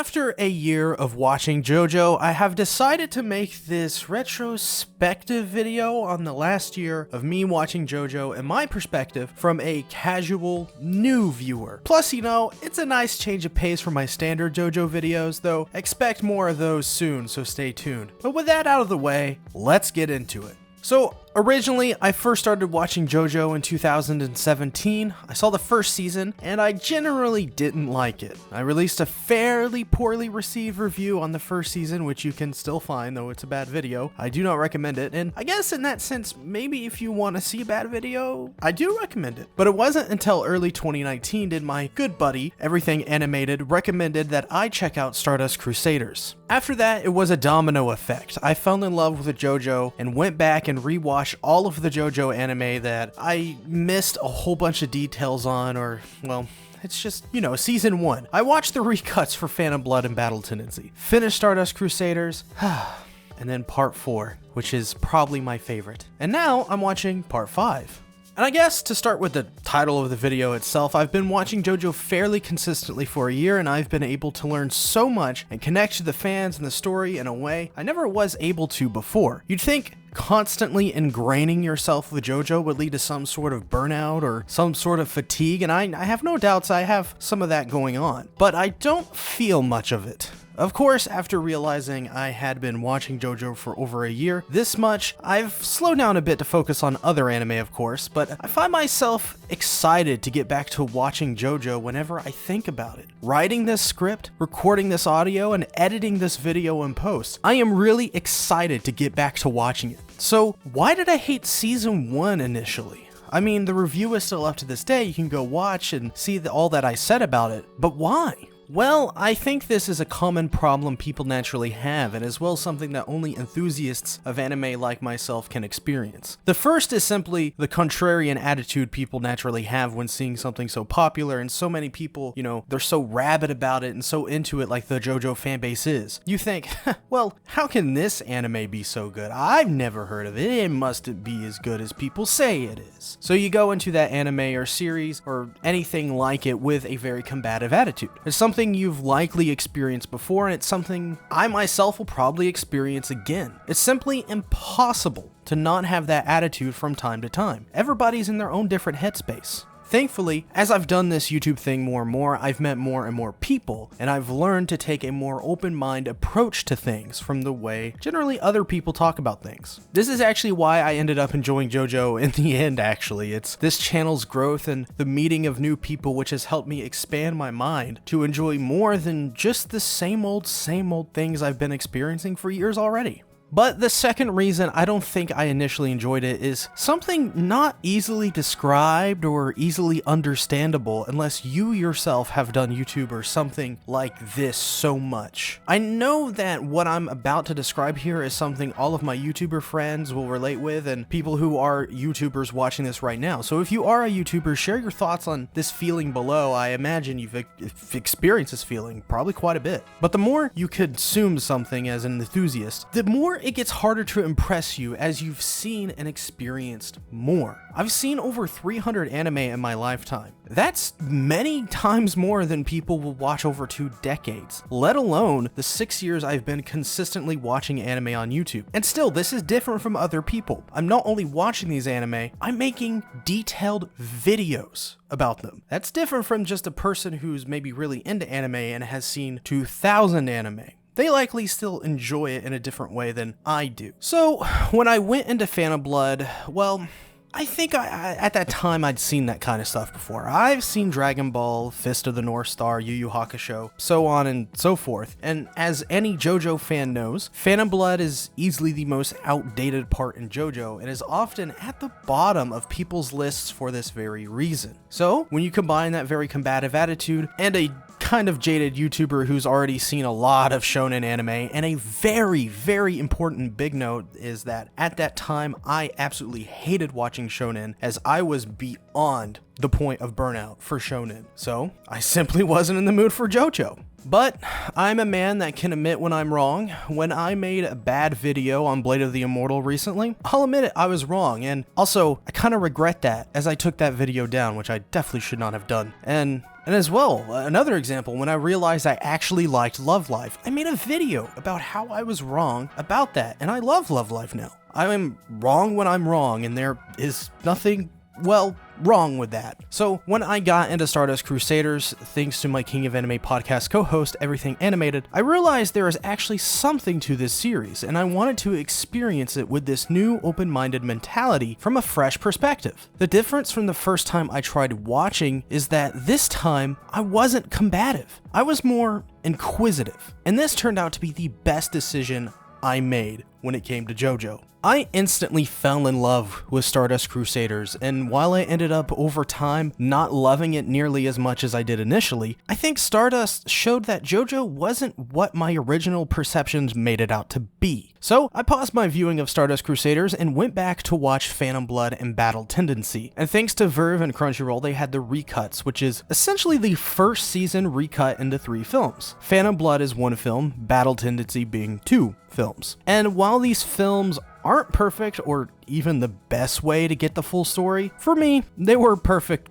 After a year of watching JoJo, I have decided to make this retrospective video on the last year of me watching JoJo and my perspective from a casual new viewer. Plus, you know, it's a nice change of pace from my standard JoJo videos, though expect more of those soon, so stay tuned. But with that out of the way, let's get into it. So originally, I first started watching JoJo in 2017. I saw the first season, and I generally didn't like it. I released a fairly poorly received review on the first season, which you can still find, though it's a bad video. I do not recommend it, and I guess in that sense, maybe if you want to see a bad video, I do recommend it. But it wasn't until early 2019 did my good buddy, Everything Animated, recommended that I check out Stardust Crusaders. After that, it was a domino effect. I fell in love with JoJo and went back and rewatched all of the JoJo anime that I missed a whole bunch of details on, or, well, it's just, you know, season 1. I watched the recuts for Phantom Blood and Battle Tendency, finished Stardust Crusaders, and then part 4, which is probably my favorite. And now I'm watching part 5. And I guess to start with the title of the video itself, I've been watching JoJo fairly consistently for a year, and I've been able to learn so much and connect to the fans and the story in a way I never was able to before. You'd think constantly ingraining yourself with JoJo would lead to some sort of burnout or some sort of fatigue, and I have no doubts I have some of that going on, but I don't feel much of it. Of course, after realizing I had been watching JoJo for over a year, this much, I've slowed down a bit to focus on other anime, of course, but I find myself excited to get back to watching JoJo whenever I think about it. Writing this script, recording this audio, and editing this video in post, I am really excited to get back to watching it. So, why did I hate season 1 initially? I mean, the review is still up to this day, you can go watch and see all that I said about it, but why? Well, I think this is a common problem people naturally have, and as well something that only enthusiasts of anime like myself can experience. The first is simply the contrarian attitude people naturally have when seeing something so popular, and so many people, you know, they're so rabid about it and so into it like the JoJo fanbase is. You think, well, how can this anime be so good? I've never heard of it. It mustn't be as good as people say it is. So you go into that anime or series or anything like it with a very combative attitude. It's something you've likely experienced before, and it's something I myself will probably experience again. It's simply impossible to not have that attitude from time to time. Everybody's in their own different headspace. Thankfully, as I've done this YouTube thing more and more, I've met more and more people, and I've learned to take a more open-mind approach to things from the way generally other people talk about things. This is actually why I ended up enjoying JoJo in the end, actually. It's this channel's growth and the meeting of new people which has helped me expand my mind to enjoy more than just the same old things I've been experiencing for years already. But the second reason I don't think I initially enjoyed it is something not easily described or easily understandable unless you yourself have done YouTube or something like this so much. I know that what I'm about to describe here is something all of my YouTuber friends will relate with, and people who are YouTubers watching this right now. So if you are a YouTuber, share your thoughts on this feeling below. I imagine you've experienced this feeling probably quite a bit. But the more you consume something as an enthusiast, the more it gets harder to impress you as you've seen and experienced more. I've seen over 300 anime in my lifetime. That's many times more than people will watch over 2 decades, let alone the 6 years I've been consistently watching anime on YouTube. And still, this is different from other people. I'm not only watching these anime, I'm making detailed videos about them. That's different from just a person who's maybe really into anime and has seen 2,000 anime. They likely still enjoy it in a different way than I do. So when I went into Phantom Blood, well, I think at that time I'd seen that kind of stuff before. I've seen Dragon Ball, Fist of the North Star, Yu Yu Hakusho, so on and so forth. And as any JoJo fan knows, Phantom Blood is easily the most outdated part in JoJo and is often at the bottom of people's lists for this very reason. So when you combine that very combative attitude and a kind of jaded YouTuber who's already seen a lot of shonen anime, and a very important big note is that at that time I absolutely hated watching shonen as I was beyond the point of burnout for shonen. So I simply wasn't in the mood for JoJo. But I'm a man that can admit when I'm wrong. When I made a bad video on Blade of the Immortal recently, I'll admit it, I was wrong, and also I kind of regret that as I took that video down, which I definitely should not have done. And And as well, another example, when I realized I actually liked Love Life, I made a video about how I was wrong about that, and I love Love Life now. I am wrong when I'm wrong, and there is nothing, well, wrong with that. So when I got into Stardust Crusaders, thanks to my King of Anime podcast co-host, Everything Animated, I realized there is actually something to this series, and I wanted to experience it with this new open-minded mentality from a fresh perspective. The difference from the first time I tried watching is that this time I wasn't combative. I was more inquisitive, and this turned out to be the best decision I made when it came to JoJo. I instantly fell in love with Stardust Crusaders, and while I ended up over time not loving it nearly as much as I did initially, I think Stardust showed that JoJo wasn't what my original perceptions made it out to be. So I paused my viewing of Stardust Crusaders and went back to watch Phantom Blood and Battle Tendency. And thanks to Verve and Crunchyroll, they had the recuts, which is essentially the first season recut into 3 films. Phantom Blood is 1 film, Battle Tendency being 2 films. And while these films aren't perfect or even the best way to get the full story, for me, they were perfect,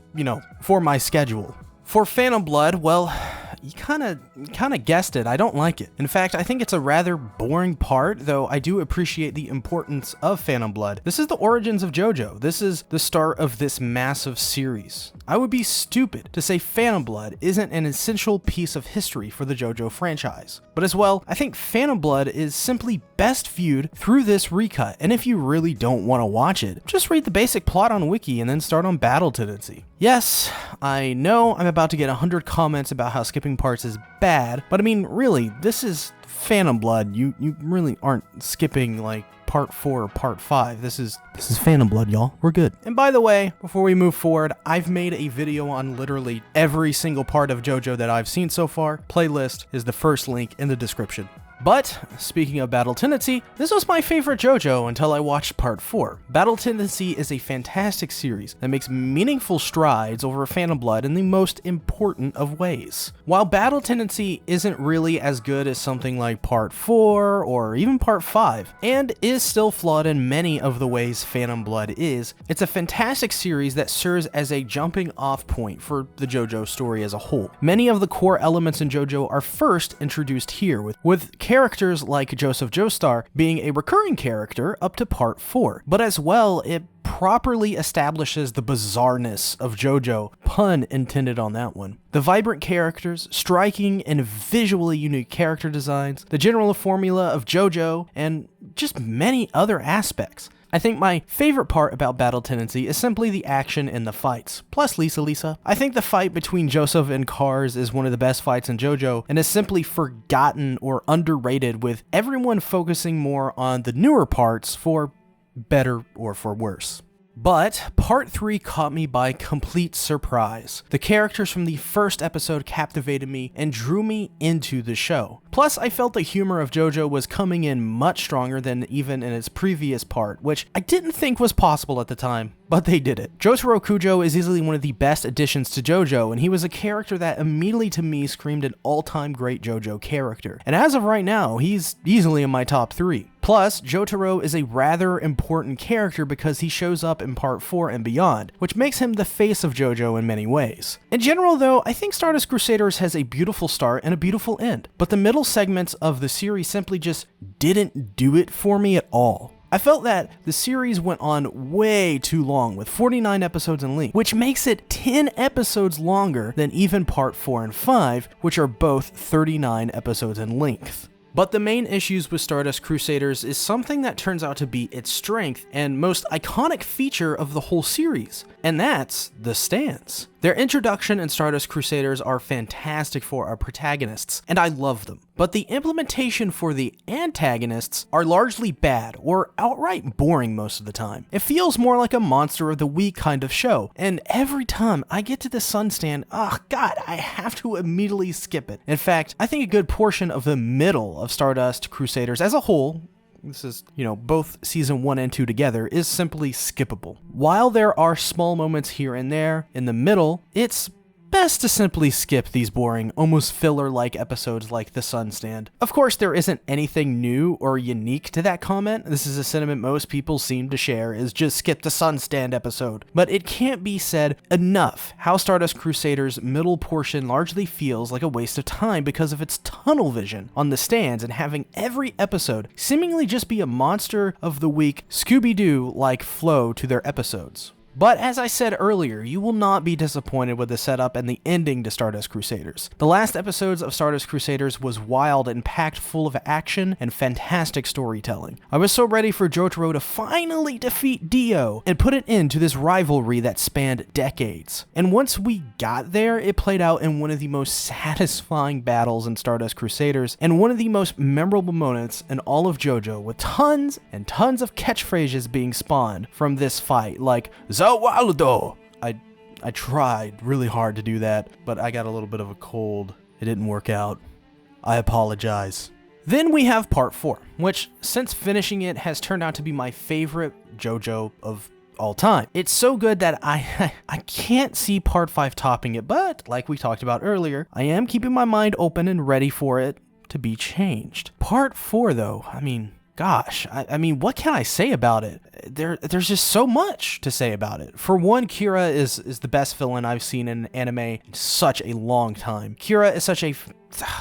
for my schedule. For Phantom Blood, well, you kind of guessed it, I don't like it. In fact, I think it's a rather boring part, though I do appreciate the importance of Phantom Blood. This is the origins of JoJo. This is the start of this massive series. I would be stupid to say Phantom Blood isn't an essential piece of history for the JoJo franchise. But as well, I think Phantom Blood is simply best viewed through this recut, and if you really don't want to watch it, just read the basic plot on Wiki and then start on Battle Tendency. Yes, I know I'm about to get 100 comments about how skipping parts is bad, but I mean, really, this is Phantom Blood. You really aren't skipping like part 4 or part 5. This is Phantom Blood, y'all. We're good. And by the way, before we move forward, I've made a video on literally every single part of JoJo that I've seen so far. Playlist is the first link in the description. But, speaking of Battle Tendency, this was my favorite JoJo until I watched Part 4. Battle Tendency is a fantastic series that makes meaningful strides over Phantom Blood in the most important of ways. While Battle Tendency isn't really as good as something like Part 4 or even Part 5, and is still flawed in many of the ways Phantom Blood is, it's a fantastic series that serves as a jumping off point for the JoJo story as a whole. Many of the core elements in JoJo are first introduced here, with characters like Joseph Joestar being a recurring character up to Part 4, but as well, it properly establishes the bizarreness of JoJo, pun intended on that one. The vibrant characters, striking and visually unique character designs, the general formula of JoJo, and just many other aspects. I think my favorite part about Battle Tendency is simply the action and the fights, plus Lisa. I think the fight between Joseph and Cars is one of the best fights in JoJo, and is simply forgotten or underrated, with everyone focusing more on the newer parts for better or for worse. But Part 3 caught me by complete surprise. The characters from the first episode captivated me and drew me into the show. Plus, I felt the humor of JoJo was coming in much stronger than even in its previous part, which I didn't think was possible at the time, but they did it. Jotaro Kujo is easily one of the best additions to JoJo, and he was a character that immediately to me screamed an all-time great JoJo character. And as of right now, he's easily in my top 3. Plus, Jotaro is a rather important character because he shows up in Part 4 and beyond, which makes him the face of JoJo in many ways. In general though, I think Stardust Crusaders has a beautiful start and a beautiful end, but the middle segments of the series simply just didn't do it for me at all. I felt that the series went on way too long, with 49 episodes in length, which makes it 10 episodes longer than even Part 4 and 5, which are both 39 episodes in length. But the main issues with Stardust Crusaders is something that turns out to be its strength and most iconic feature of the whole series, and that's the stands. Their introduction in Stardust Crusaders are fantastic for our protagonists, and I love them. But the implementation for the antagonists are largely bad or outright boring most of the time. It feels more like a Monster of the Week kind of show, and every time I get to the sun stand, oh god, I have to immediately skip it. In fact, I think a good portion of the middle of Stardust Crusaders as a whole, this is, both season 1 and 2 together, is simply skippable. While there are small moments here and there, in the middle, it's best to simply skip these boring, almost filler-like episodes like the Sun Stand. Of course, there isn't anything new or unique to that comment. This is a sentiment most people seem to share, is just skip the Sun Stand episode. But it can't be said enough how Stardust Crusaders' middle portion largely feels like a waste of time because of its tunnel vision on the stands and having every episode seemingly just be a monster of the week Scooby-Doo-like flow to their episodes. But as I said earlier, you will not be disappointed with the setup and the ending to Stardust Crusaders. The last episodes of Stardust Crusaders was wild and packed full of action and fantastic storytelling. I was so ready for Jotaro to finally defeat Dio and put an end to this rivalry that spanned decades. And once we got there, it played out in one of the most satisfying battles in Stardust Crusaders and one of the most memorable moments in all of JoJo, with tons and tons of catchphrases being spawned from this fight, like Zawaldo. I tried really hard to do that, but I got a little bit of a cold. It didn't work out. I apologize. Then we have part 4, which since finishing it has turned out to be my favorite JoJo of all time. It's so good that I can't see part 5 topping it, but like we talked about earlier, I am keeping my mind open and ready for it to be changed. Part 4 though, I mean, gosh, I mean, what can I say about it? There's just so much to say about it. For one, Kira is the best villain I've seen in anime in such a long time. Kira is such a...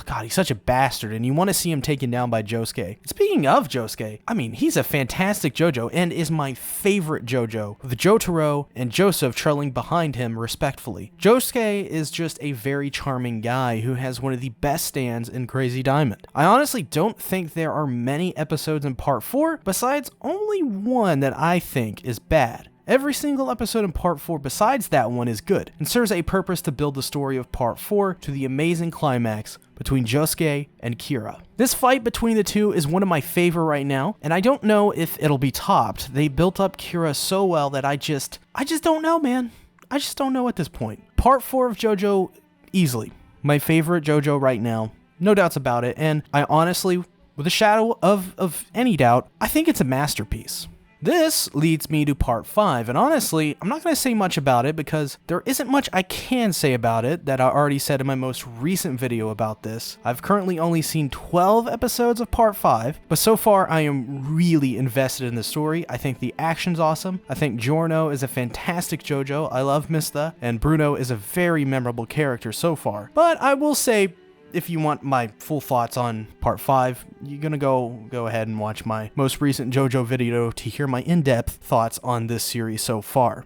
God, he's such a bastard, and you want to see him taken down by Josuke. Speaking of Josuke, I mean, he's a fantastic JoJo and is my favorite JoJo, with Jotaro and Joseph trailing behind him respectfully. Josuke is just a very charming guy who has one of the best stands in Crazy Diamond. I honestly don't think there are many episodes in part 4, besides only one that I think is bad. Every single episode in part 4 besides that one is good, and serves a purpose to build the story of part 4 to the amazing climax between Josuke and Kira. This fight between the two is one of my favorite right now, and I don't know if it'll be topped. They built up Kira so well that I just don't know, man. I just don't know at this point. Part 4 of JoJo, easily my favorite JoJo right now. No doubts about it, and I honestly, with a shadow of any doubt, I think it's a masterpiece. This leads me to part 5, and honestly, I'm not going to say much about it because there isn't much I can say about it that I already said in my most recent video about this. I've currently only seen 12 episodes of part 5, but so far I am really invested in the story. I think the action's awesome. I think Giorno is a fantastic JoJo. I love Mista, and Bruno is a very memorable character so far. But I will say, if you want my full thoughts on part 5, you're gonna go ahead and watch my most recent JoJo video to hear my in-depth thoughts on this series so far.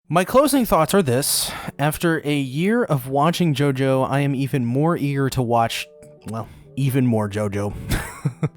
My closing thoughts are this: after a year of watching JoJo, I am even more eager to watch, well, even more JoJo.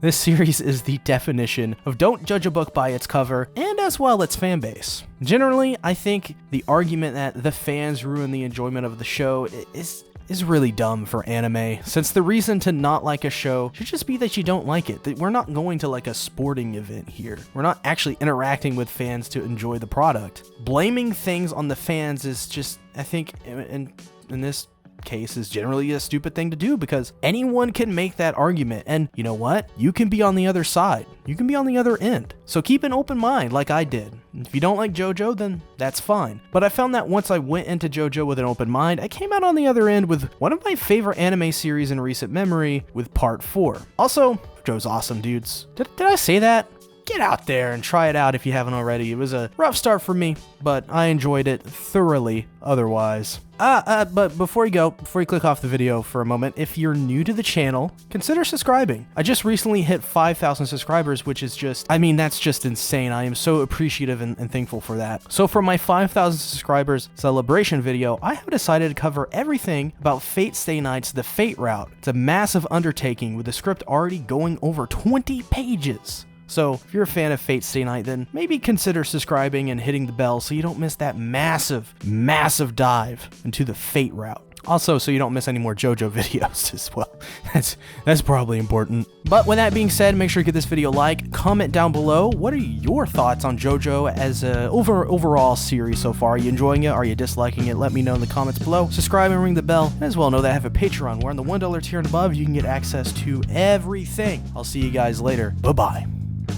This series is the definition of don't judge a book by its cover, and as well its fan base. Generally, I think the argument that the fans ruin the enjoyment of the show is really dumb for anime, since the reason to not like a show should just be that you don't like it. That we're not going to like a sporting event here. We're not actually interacting with fans to enjoy the product. Blaming things on the fans is just, I think, in this case, is generally a stupid thing to do, because anyone can make that argument, and you know what? You can be on the other side. You can be on the other end. So keep an open mind like I did. If you don't like JoJo, then that's fine. But I found that once I went into JoJo with an open mind, I came out on the other end with one of my favorite anime series in recent memory, with part 4. Also, JoJo's awesome, dudes. Did I say that? Get out there and try it out if you haven't already. It was a rough start for me, but I enjoyed it thoroughly otherwise. But before you click off the video for a moment, if you're new to the channel, consider subscribing. I just recently hit 5,000 subscribers, which is just, I mean, that's just insane. I am so appreciative and thankful for that. So for my 5,000 subscribers celebration video, I have decided to cover everything about Fate Stay Night's The Fate Route. It's a massive undertaking with the script already going over 20 pages. So if you're a fan of Fate Stay Night, then maybe consider subscribing and hitting the bell so you don't miss that massive dive into the Fate Route. Also, so you don't miss any more JoJo videos as well. That's probably important. But with that being said, make sure you give this video a like, comment down below. What are your thoughts on JoJo as a overall series so far? Are you enjoying it? Are you disliking it? Let me know in the comments below. Subscribe and ring the bell. And as well, know that I have a Patreon where on the $1 tier and above, you can get access to everything. I'll see you guys later. Bye-bye.